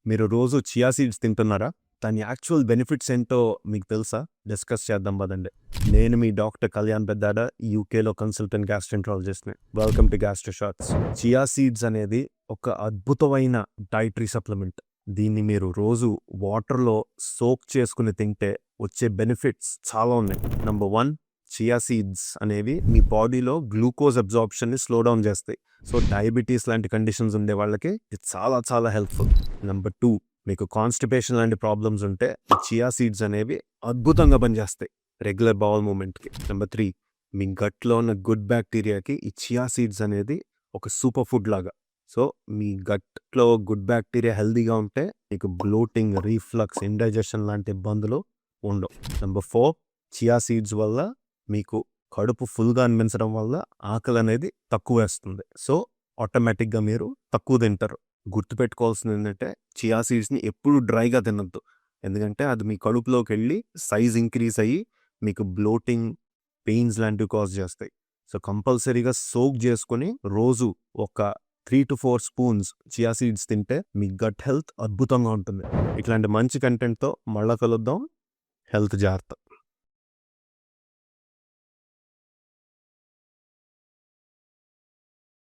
మీరు రోజు chia seeds తింటున్నారా? దాని యాక్చువల్ బెనిఫిట్స్ ఏంటో మీకు తెలుసా? డిస్కస్ చేద్దాం పదండి. నేను మీ డాక్టర్ కళ్యాణ్ పెద్దాడ, యూకేలో కన్సల్టెంట్ గ్యాస్ట్రెంట్రాలజిస్ట్‌ని. Welcome to gastro shorts. Chia seeds అనేది ఒక అద్భుతమైన డైటరీ సప్లిమెంట్. దీన్ని మీరు రోజు వాటర్‌లో సోక్ చేసుకుని తింటే వచ్చే బెనిఫిట్స్ చాలా ఉన్నాయి. నంబర్ 1, చియా సీడ్స్ అనేవి మీ బాడీలో గ్లూకోజ్ అబ్జార్ప్షన్ని స్లో డౌన్ చేస్తాయి. సో డయాబెటీస్ లాంటి కండిషన్స్ ఉండే వాళ్ళకి ఇది చాలా చాలా హెల్ప్ఫుల్. నంబర్ 2, మీకు కాన్స్టిపేషన్ లాంటి ప్రాబ్లమ్స్ ఉంటే ఈ చియా సీడ్స్ అనేవి అద్భుతంగా పనిచేస్తాయి రెగ్యులర్ బౌల్ మూమెంట్కి. నెంబర్ 3, మీ గట్లో ఉన్న గుడ్ బ్యాక్టీరియాకి ఈ చియా సీడ్స్ అనేది ఒక సూపర్ ఫుడ్ లాగా. సో మీ గట్లో గుడ్ బ్యాక్టీరియా హెల్దీగా ఉంటే మీకు బ్లోటింగ్, రీఫ్లక్స్, ఇండైజెషన్ లాంటి ఇబ్బందులు ఉండవు. నెంబర్ 4, చియా సీడ్స్ వల్ల మీకు కడుపు ఫుల్గా అనిపించడం వల్ల ఆకలి అనేది తక్కువ వేస్తుంది. సో ఆటోమేటిక్గా మీరు తక్కువ తింటారు. గుర్తుపెట్టుకోవాల్సింది ఏంటంటే చియా సీడ్స్ని ఎప్పుడు డ్రైగా తినద్దు. ఎందుకంటే అది మీ కడుపులోకి వెళ్ళి సైజ్ ఇంక్రీజ్ అయ్యి మీకు బ్లోటింగ్, పెయిన్స్ లాంటివి కాజ్ చేస్తాయి. సో కంపల్సరీగా సోక్ చేసుకుని రోజు ఒక 3 to 4 స్పూన్స్ చియా సీడ్స్ తింటే మీ గట్ హెల్త్ అద్భుతంగా ఉంటుంది. ఇట్లాంటి మంచి కంటెంట్తో మళ్ళా కలుద్దాం. హెల్త్ జాగ్రత్త.